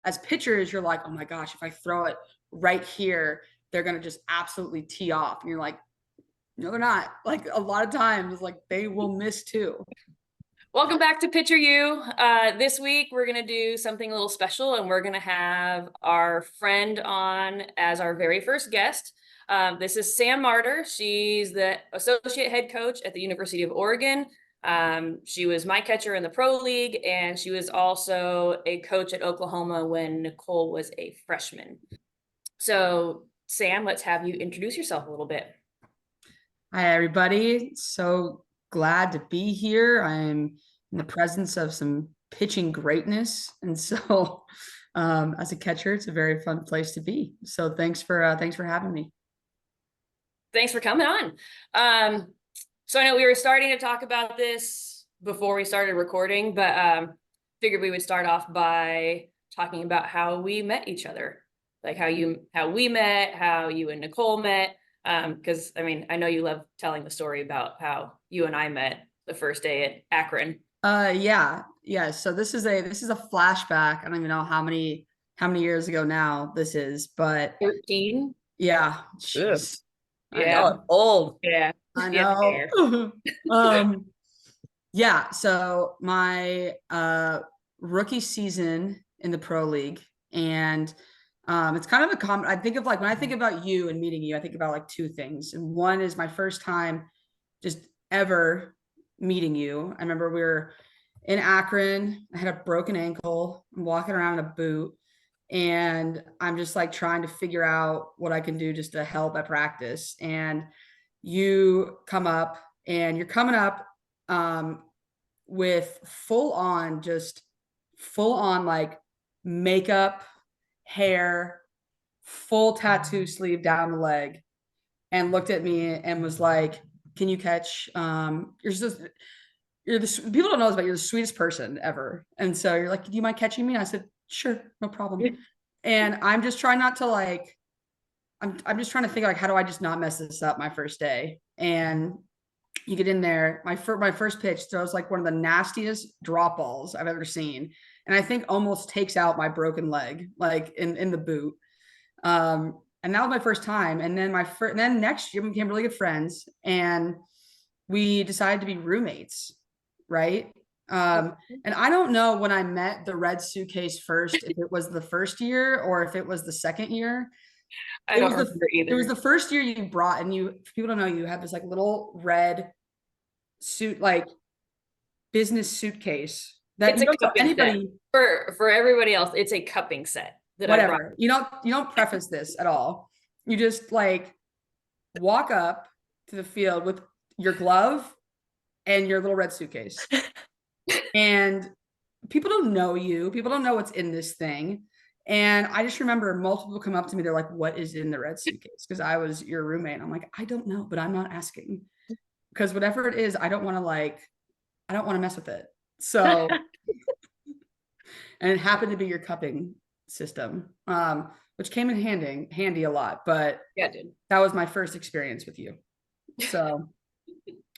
as pitchers, you're like, oh my gosh, if I throw it right here, they're going to just absolutely tee off. And you're like, no, they're not. Like a lot of times, like they will miss too. Welcome back to Pitcher U. This week, we're going to do something a little special, and we're going to have our friend on as our very first guest. This is Sam Marder. She's the associate head coach at the University of Oregon. She was my catcher in the Pro League, and she was also a coach at Oklahoma when Nicole was a freshman. So, Sam, let's have you introduce yourself a little bit. Hi, everybody. So glad to be here. I'm in the presence of some pitching greatness. And so as a catcher, it's a very fun place to be. So thanks for having me. Thanks for coming on. So I know we were starting to talk about this before we started recording, but figured we would start off by talking about how we met each other, like how we met, how you and Nicole met. Because I mean, I know you love telling the story about how you and I met the first day at Akron. Yeah. So this is a flashback. I don't even know how many years ago now this is, but 13. yeah. Jeez. Yeah. Old. Yeah. I know. Yeah. So my rookie season in the Pro League, and it's kind of a common. I think of like when I think about you and meeting you, I think about like two things. And one is my first time just ever meeting you. I remember we were in Akron. I had a broken ankle. I'm walking around in a boot, and I'm just like trying to figure out what I can do just to help at practice. And you come up, and you're coming up with full on like makeup, hair, full tattoo sleeve down the leg, and looked at me and was like, can you catch? People don't know this, but you're the sweetest person ever. And so you're like, do you mind catching me? And I said, sure, no problem. And I'm just trying not to like, I'm just trying to think like, how do I just not mess this up my first day? And you get in there, my first pitch throws like one of the nastiest drop balls I've ever seen. And I think almost takes out my broken leg, like in the boot. And that was my first time. And then then next year we became really good friends, and we decided to be roommates, right? And I don't know when I met the red suitcase first, if it was the first year or if it was the second year. I don't remember either. It was the first year you brought, and people don't know, you have this like little red suit, like business suitcase that it's you a don't tell cupping anybody. Set. For everybody else, it's a cupping set that I brought. Whatever. You don't preface this at all. You just like walk up to the field with your glove and your little red suitcase. And people don't know you. People don't know what's in this thing. And I just remember multiple people come up to me. They're like, what is in the red suitcase? Because I was your roommate. I'm like, I don't know, but I'm not asking. Because whatever it is, I don't want to mess with it. So, and it happened to be your cupping system, which came in handy a lot. But yeah, dude, that was my first experience with you. So,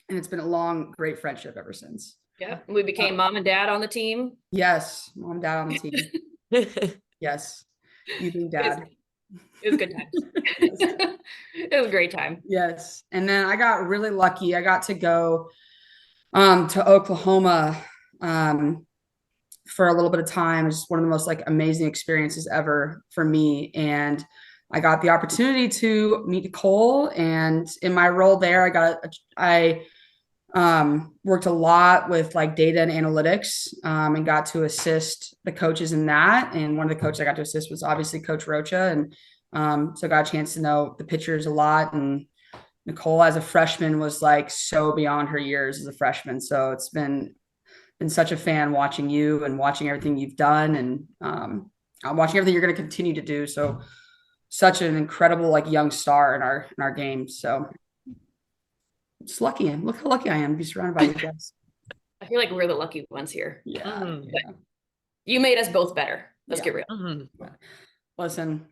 and it's been a long, great friendship ever since. Yeah, we became mom and dad on the team. Yes, mom and dad on the team. Yes, you being dad. It was good time. It was a great time. Yes, and then I got really lucky. I got to go to Oklahoma for a little bit of time. It's one of the most like amazing experiences ever for me. And I got the opportunity to meet Nicole, and in my role there, I worked a lot with like data and analytics, and got to assist the coaches in that. And one of the coaches I got to assist was obviously Coach Rocha. And so I got a chance to know the pitchers a lot. And Nicole as a freshman was like so beyond her years as a freshman. So it's been such a fan watching you and watching everything you've done, and watching everything you're going to continue to do. So such an incredible like young star in our game. So it's lucky. Look how lucky I am to be surrounded by you guys. I feel like we're the lucky ones here. Yeah. Yeah. You made us both better. Let's get real. Mm-hmm. Listen,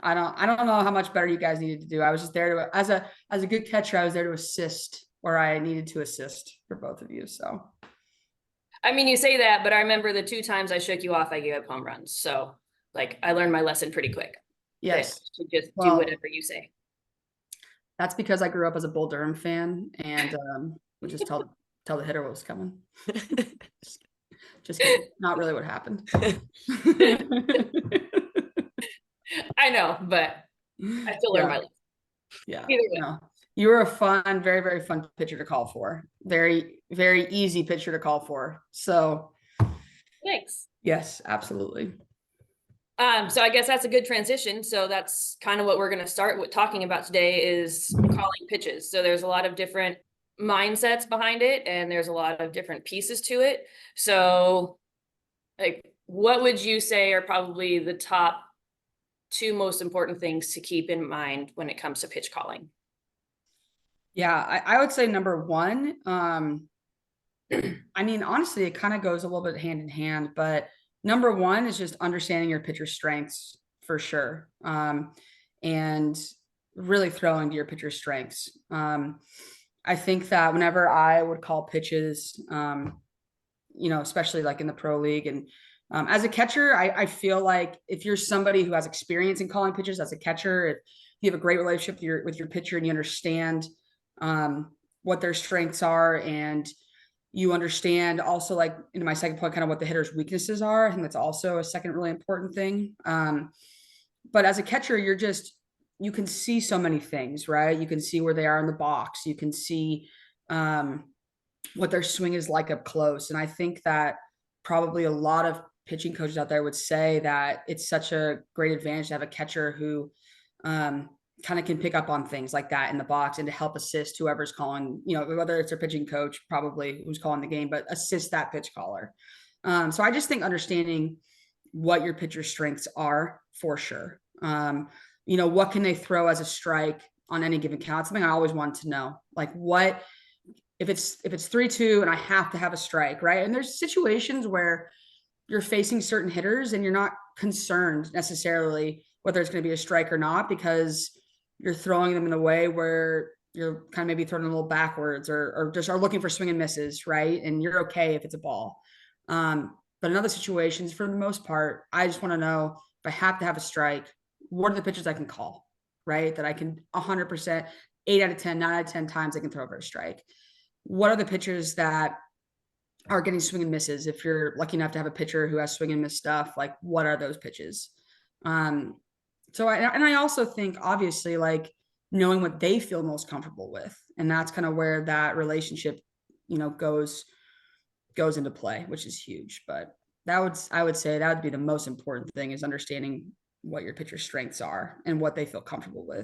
I don't know how much better you guys needed to do. I was just there to, as a good catcher, I was there to assist where I needed to assist for both of you. So, I mean, you say that, but I remember the 2 times I shook you off, I gave up home runs. So Like I learned my lesson pretty quick. That Yes. to just do Well, whatever you say. that's because I grew up as a Bull Durham fan and would just tell the hitter what was coming. Just kidding. Not really what happened. I know, but I still learned my Yeah. lesson. Yeah. Either way. No. You were a fun, very, very fun pitcher to call for. Very, very easy pitcher to call for. So Thanks. yes, absolutely. So I guess that's a good transition. So that's kind of what we're going to start with talking about today is calling pitches. So there's a lot of different mindsets behind it, and there's a lot of different pieces to it. So, like, what would you say are probably the top two most important things to keep in mind when it comes to pitch calling? Yeah, I would say number one, I mean, honestly, it kind of goes a little bit hand in hand, but number one is just understanding your pitcher's strengths for sure. And really throwing to your pitcher's strengths. I think that whenever I would call pitches, especially like in the pro league and as a catcher, I feel like if you're somebody who has experience in calling pitches as a catcher, if you have a great relationship with your pitcher and you understand what their strengths are and you understand also like in my second point kind of what the hitter's weaknesses are. I think that's also a second really important thing. But as a catcher, you can see so many things, right? You can see where they are in the box. You can see what their swing is like up close. And I think that probably a lot of pitching coaches out there would say that it's such a great advantage to have a catcher who kind of can pick up on things like that in the box and to help assist whoever's calling, whether it's their pitching coach, probably who's calling the game, but assist that pitch caller. So I just think understanding what your pitcher's strengths are for sure. What can they throw as a strike on any given count? Something I always wanted to know. Like what if it's 3-2 and I have to have a strike, right? And there's situations where you're facing certain hitters and you're not concerned necessarily whether it's going to be a strike or not because you're throwing them in a way where you're kind of maybe throwing them a little backwards or just are looking for swing and misses, right? And you're okay if it's a ball. But in other situations, for the most part, I just want to know if I have to have a strike, what are the pitches I can call, right? That I can 100%, 8 out of 10, 9 out of 10 times I can throw over a strike. What are the pitchers that are getting swing and misses? If you're lucky enough to have a pitcher who has swing and miss stuff, like what are those pitches? I also think obviously like knowing what they feel most comfortable with, and that's kind of where that relationship, goes into play, which is huge. But I would say that would be the most important thing is understanding what your pitcher's strengths are and what they feel comfortable with.